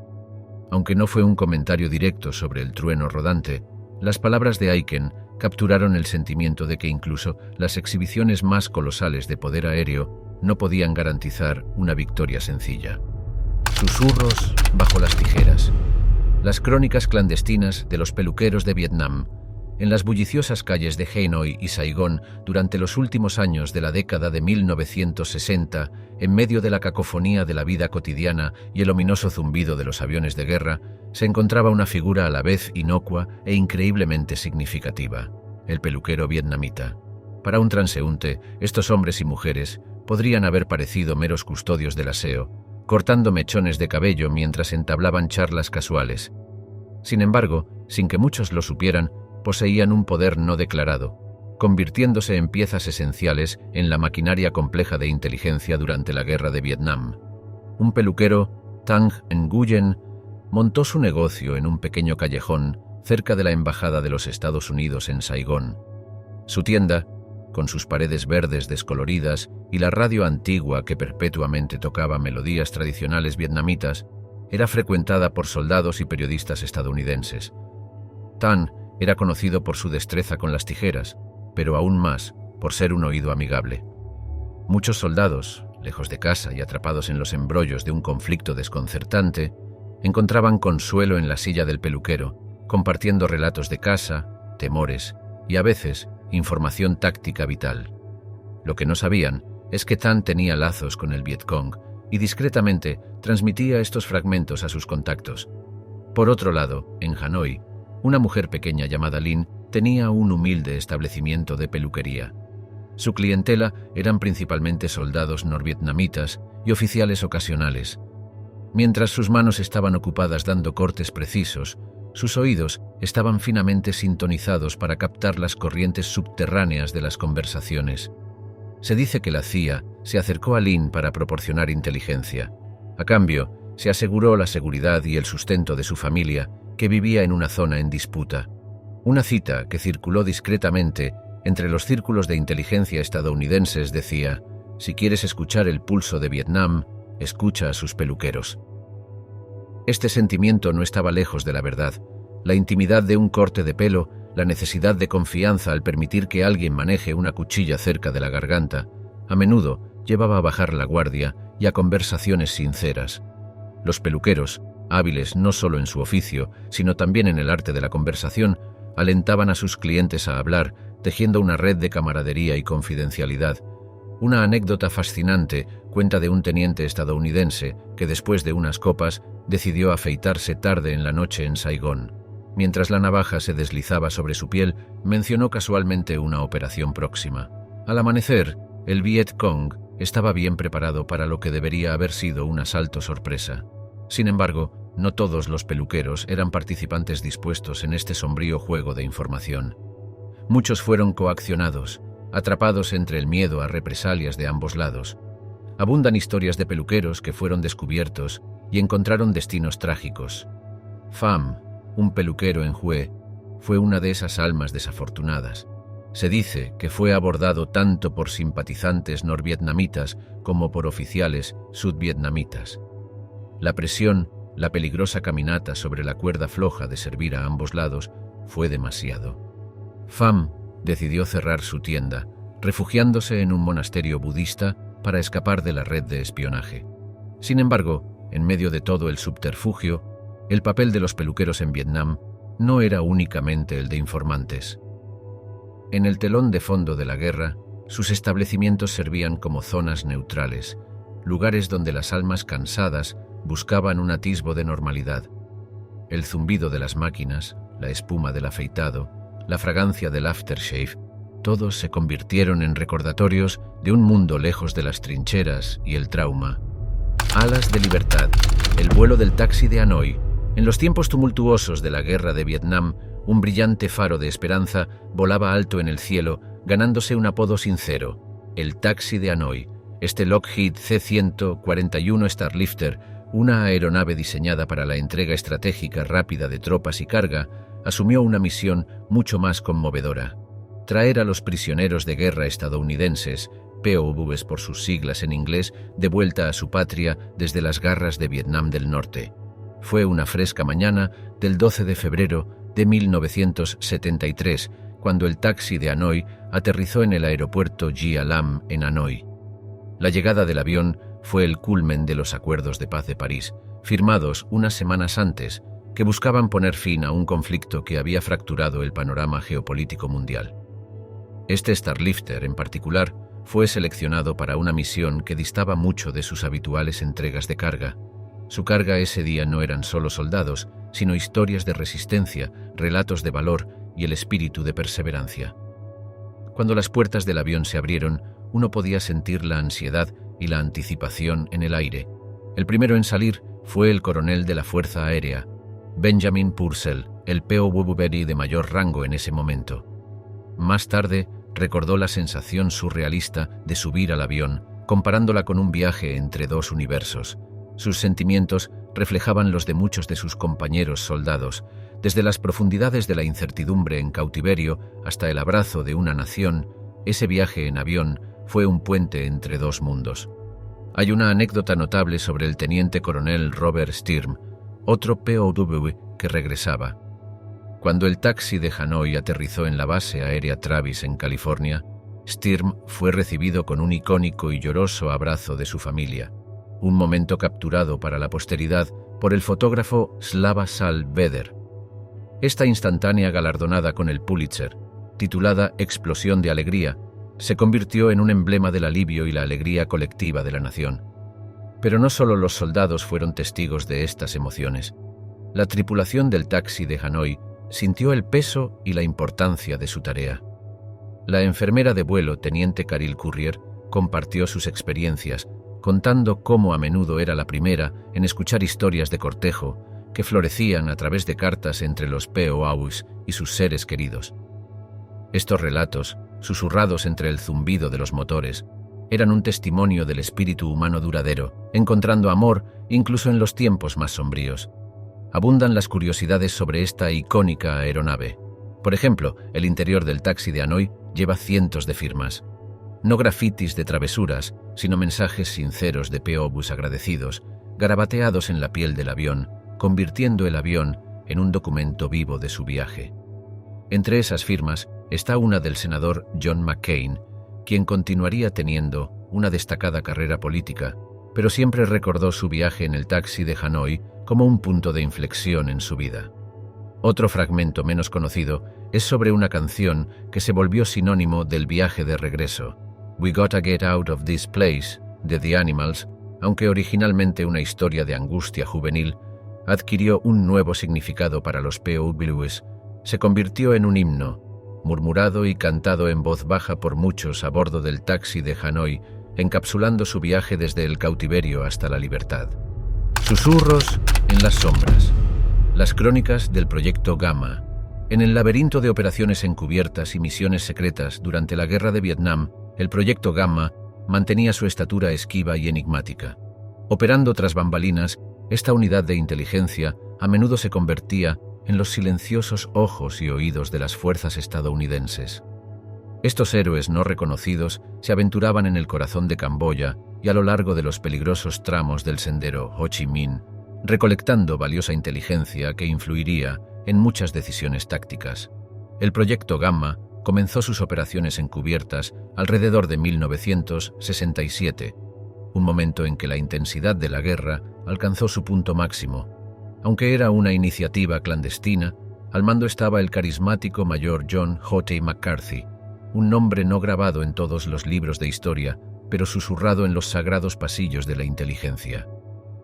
Aunque no fue un comentario directo sobre el trueno rodante, las palabras de Aiken capturaron el sentimiento de que incluso las exhibiciones más colosales de poder aéreo no podían garantizar una victoria sencilla. Susurros bajo las tijeras. Las crónicas clandestinas de los peluqueros de Vietnam. En las bulliciosas calles de Hanoi y Saigón durante los últimos años de la década de 1960, en medio de la cacofonía de la vida cotidiana y el ominoso zumbido de los aviones de guerra, se encontraba una figura a la vez inocua e increíblemente significativa: el peluquero vietnamita. Para un transeúnte, estos hombres y mujeres podrían haber parecido meros custodios del aseo, cortando mechones de cabello mientras entablaban charlas casuales. Sin embargo, sin que muchos lo supieran, poseían un poder no declarado, convirtiéndose en piezas esenciales en la maquinaria compleja de inteligencia durante la guerra de Vietnam. Un peluquero, Tang Nguyen, montó su negocio en un pequeño callejón cerca de la Embajada de los Estados Unidos en Saigón. Su tienda, con sus paredes verdes descoloridas y la radio antigua que perpetuamente tocaba melodías tradicionales vietnamitas, era frecuentada por soldados y periodistas estadounidenses. Tan era conocido por su destreza con las tijeras, pero aún más por ser un oído amigable. Muchos soldados, lejos de casa y atrapados en los embrollos de un conflicto desconcertante, encontraban consuelo en la silla del peluquero, compartiendo relatos de casa, temores y a veces información táctica vital. Lo que no sabían es que Tan tenía lazos con el Vietcong y discretamente transmitía estos fragmentos a sus contactos. Por otro lado, en Hanoi, una mujer pequeña llamada Lin tenía un humilde establecimiento de peluquería. Su clientela eran principalmente soldados norvietnamitas y oficiales ocasionales. Mientras sus manos estaban ocupadas dando cortes precisos, sus oídos estaban finamente sintonizados para captar las corrientes subterráneas de las conversaciones. Se dice que la CIA se acercó a Lin para proporcionar inteligencia. A cambio, se aseguró la seguridad y el sustento de su familia, que vivía en una zona en disputa. Una cita que circuló discretamente entre los círculos de inteligencia estadounidenses decía: «Si quieres escuchar el pulso de Vietnam, escucha a sus peluqueros». Este sentimiento no estaba lejos de la verdad. La intimidad de un corte de pelo, la necesidad de confianza al permitir que alguien maneje una cuchilla cerca de la garganta, a menudo llevaba a bajar la guardia y a conversaciones sinceras. Los peluqueros, hábiles no solo en su oficio, sino también en el arte de la conversación, alentaban a sus clientes a hablar, tejiendo una red de camaradería y confidencialidad. Una anécdota fascinante cuenta de un teniente estadounidense que después de unas copas decidió afeitarse tarde en la noche en Saigón. Mientras la navaja se deslizaba sobre su piel, mencionó casualmente una operación próxima. Al amanecer, el Vietcong estaba bien preparado para lo que debería haber sido un asalto sorpresa. Sin embargo, no todos los peluqueros eran participantes dispuestos en este sombrío juego de información. Muchos fueron coaccionados, atrapados entre el miedo a represalias de ambos lados. Abundan historias de peluqueros que fueron descubiertos y encontraron destinos trágicos. Pham, un peluquero en Hue, fue una de esas almas desafortunadas. Se dice que fue abordado tanto por simpatizantes norvietnamitas como por oficiales sudvietnamitas. La presión, la peligrosa caminata sobre la cuerda floja de servir a ambos lados, fue demasiado. Pham decidió cerrar su tienda, refugiándose en un monasterio budista para escapar de la red de espionaje. Sin embargo, en medio de todo el subterfugio, el papel de los peluqueros en Vietnam no era únicamente el de informantes. En el telón de fondo de la guerra, sus establecimientos servían como zonas neutrales, lugares donde las almas cansadas buscaban un atisbo de normalidad. El zumbido de las máquinas, la espuma del afeitado, la fragancia del aftershave, todos se convirtieron en recordatorios de un mundo lejos de las trincheras y el trauma. Alas de libertad, el vuelo del taxi de Hanoi. En los tiempos tumultuosos de la guerra de Vietnam, un brillante faro de esperanza volaba alto en el cielo, ganándose un apodo sincero: el taxi de Hanoi. Este Lockheed C-141 Starlifter, una aeronave diseñada para la entrega estratégica rápida de tropas y carga, asumió una misión mucho más conmovedora: traer a los prisioneros de guerra estadounidenses, POWs por sus siglas en inglés, de vuelta a su patria desde las garras de Vietnam del Norte. Fue una fresca mañana del 12 de febrero de 1973, cuando el taxi de Hanoi aterrizó en el aeropuerto Gia Lam en Hanoi. La llegada del avión fue el culmen de los acuerdos de paz de París, firmados unas semanas antes, que buscaban poner fin a un conflicto que había fracturado el panorama geopolítico mundial. Este Starlifter, en particular, fue seleccionado para una misión que distaba mucho de sus habituales entregas de carga. Su carga ese día no eran solo soldados, sino historias de resistencia, relatos de valor y el espíritu de perseverancia. Cuando las puertas del avión se abrieron, uno podía sentir la ansiedad y la anticipación en el aire. El primero en salir fue el coronel de la Fuerza Aérea, Benjamin Purcell, el POW de mayor rango en ese momento. Más tarde, recordó la sensación surrealista de subir al avión, comparándola con un viaje entre dos universos. Sus sentimientos reflejaban los de muchos de sus compañeros soldados, desde las profundidades de la incertidumbre en cautiverio hasta el abrazo de una nación. Ese viaje en avión fue un puente entre dos mundos. Hay una anécdota notable sobre el teniente coronel Robert Sturm, otro POW que regresaba. Cuando el taxi de Hanoi aterrizó en la base aérea Travis en California, Sturm fue recibido con un icónico y lloroso abrazo de su familia, un momento capturado para la posteridad por el fotógrafo Slava Sal Vedder. Esta instantánea galardonada con el Pulitzer, titulada Explosión de Alegría, se convirtió en un emblema del alivio y la alegría colectiva de la nación. Pero no solo los soldados fueron testigos de estas emociones. La tripulación del taxi de Hanoi sintió el peso y la importancia de su tarea. La enfermera de vuelo, teniente Caril Currier, compartió sus experiencias, contando cómo a menudo era la primera en escuchar historias de cortejo que florecían a través de cartas entre los POWs y sus seres queridos. Estos relatos, susurrados entre el zumbido de los motores, eran un testimonio del espíritu humano duradero, encontrando amor incluso en los tiempos más sombríos. Abundan las curiosidades sobre esta icónica aeronave. Por ejemplo, el interior del taxi de Hanoi lleva cientos de firmas. No grafitis de travesuras, sino mensajes sinceros de POWs agradecidos, garabateados en la piel del avión, convirtiendo el avión en un documento vivo de su viaje. Entre esas firmas está una del senador John McCain, quien continuaría teniendo una destacada carrera política, pero siempre recordó su viaje en el taxi de Hanoi como un punto de inflexión en su vida. Otro fragmento menos conocido es sobre una canción que se volvió sinónimo del viaje de regreso, We Gotta Get Out of This Place, de The Animals, aunque originalmente una historia de angustia juvenil, adquirió un nuevo significado para los POWs. Se convirtió en un himno, murmurado y cantado en voz baja por muchos a bordo del taxi de Hanoi, encapsulando su viaje desde el cautiverio hasta la libertad. Susurros en las sombras. Las crónicas del Proyecto Gamma. En el laberinto de operaciones encubiertas y misiones secretas durante la Guerra de Vietnam, el Proyecto Gamma mantenía su estatura esquiva y enigmática. Operando tras bambalinas, esta unidad de inteligencia a menudo se convertía en los silenciosos ojos y oídos de las fuerzas estadounidenses. Estos héroes no reconocidos se aventuraban en el corazón de Camboya y a lo largo de los peligrosos tramos del sendero Ho Chi Minh, recolectando valiosa inteligencia que influiría en muchas decisiones tácticas. El Proyecto Gamma comenzó sus operaciones encubiertas alrededor de 1967, un momento en que la intensidad de la guerra alcanzó su punto máximo. Aunque era una iniciativa clandestina, al mando estaba el carismático mayor John J. McCarthy, un nombre no grabado en todos los libros de historia, pero susurrado en los sagrados pasillos de la inteligencia.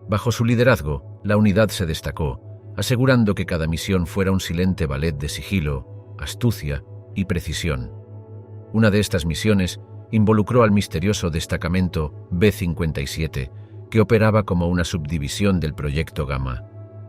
Bajo su liderazgo, la unidad se destacó, asegurando que cada misión fuera un silente ballet de sigilo, astucia y precisión. Una de estas misiones involucró al misterioso destacamento B-57, que operaba como una subdivisión del Proyecto Gamma.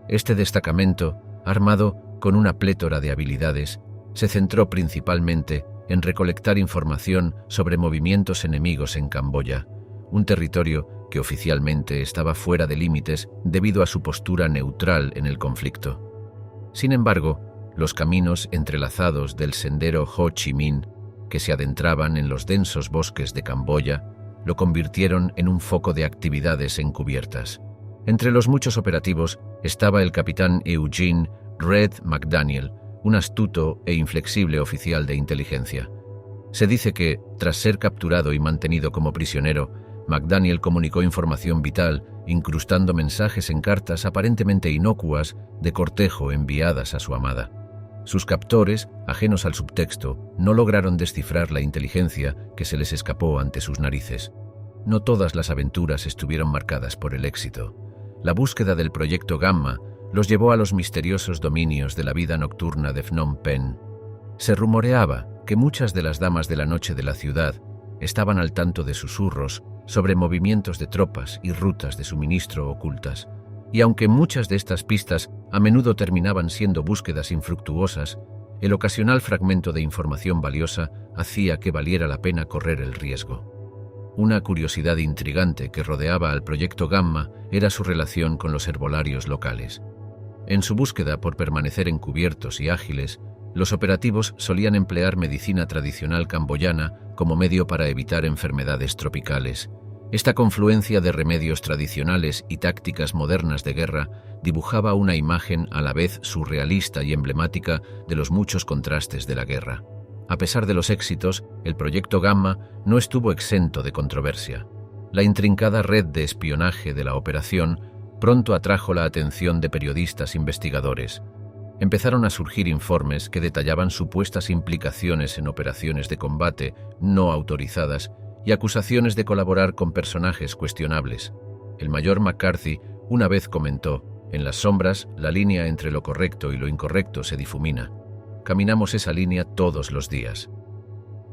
Este destacamento, armado con una plétora de habilidades, se centró principalmente en recolectar información sobre movimientos enemigos en Camboya, un territorio que oficialmente estaba fuera de límites debido a su postura neutral en el conflicto. Sin embargo, los caminos entrelazados del sendero Ho Chi Minh, que se adentraban en los densos bosques de Camboya, lo convirtieron en un foco de actividades encubiertas. Entre los muchos operativos estaba el capitán Eugene Red McDaniel, un astuto e inflexible oficial de inteligencia. Se dice que, tras ser capturado y mantenido como prisionero, McDaniel comunicó información vital, incrustando mensajes en cartas aparentemente inocuas de cortejo enviadas a su amada. Sus captores, ajenos al subtexto, no lograron descifrar la inteligencia que se les escapó ante sus narices. No todas las aventuras estuvieron marcadas por el éxito. La búsqueda del Proyecto Gamma los llevó a los misteriosos dominios de la vida nocturna de Phnom Penh. Se rumoreaba que muchas de las damas de la noche de la ciudad estaban al tanto de susurros sobre movimientos de tropas y rutas de suministro ocultas, y aunque muchas de estas pistas a menudo terminaban siendo búsquedas infructuosas, el ocasional fragmento de información valiosa hacía que valiera la pena correr el riesgo. Una curiosidad intrigante que rodeaba al Proyecto Gamma era su relación con los herbolarios locales. En su búsqueda por permanecer encubiertos y ágiles, los operativos solían emplear medicina tradicional camboyana como medio para evitar enfermedades tropicales. Esta confluencia de remedios tradicionales y tácticas modernas de guerra dibujaba una imagen a la vez surrealista y emblemática de los muchos contrastes de la guerra. A pesar de los éxitos, el Proyecto Gamma no estuvo exento de controversia. La intrincada red de espionaje de la operación pronto atrajo la atención de periodistas investigadores. Empezaron a surgir informes que detallaban supuestas implicaciones en operaciones de combate no autorizadas y acusaciones de colaborar con personajes cuestionables. El mayor McCarthy una vez comentó: «En las sombras, la línea entre lo correcto y lo incorrecto se difumina. Caminamos esa línea todos los días».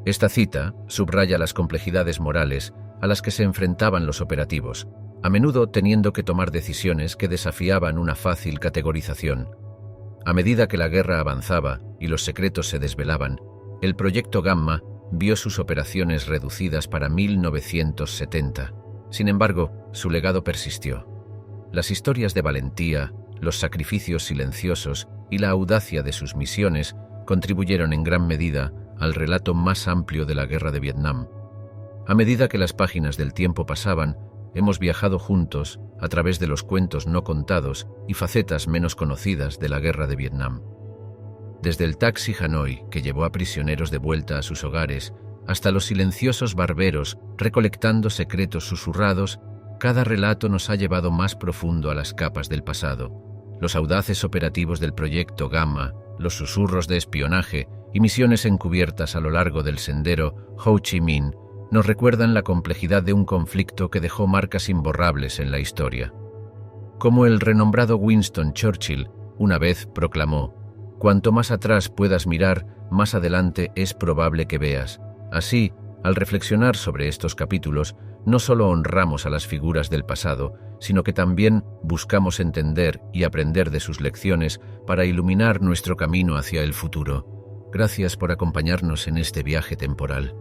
Esta cita subraya las complejidades morales a las que se enfrentaban los operativos, a menudo teniendo que tomar decisiones que desafiaban una fácil categorización. A medida que la guerra avanzaba y los secretos se desvelaban, el Proyecto Gamma vio sus operaciones reducidas para 1970. Sin embargo, su legado persistió. Las historias de valentía, los sacrificios silenciosos y la audacia de sus misiones contribuyeron en gran medida al relato más amplio de la guerra de Vietnam. A medida que las páginas del tiempo pasaban, hemos viajado juntos a través de los cuentos no contados y facetas menos conocidas de la guerra de Vietnam. Desde el taxi Hanoi, que llevó a prisioneros de vuelta a sus hogares, hasta los silenciosos barberos recolectando secretos susurrados, cada relato nos ha llevado más profundo a las capas del pasado. Los audaces operativos del Proyecto Gamma, los susurros de espionaje y misiones encubiertas a lo largo del sendero Ho Chi Minh nos recuerdan la complejidad de un conflicto que dejó marcas imborrables en la historia. Como el renombrado Winston Churchill una vez proclamó: «Cuanto más atrás puedas mirar, más adelante es probable que veas». Así, al reflexionar sobre estos capítulos, no solo honramos a las figuras del pasado, sino que también buscamos entender y aprender de sus lecciones para iluminar nuestro camino hacia el futuro. Gracias por acompañarnos en este viaje temporal.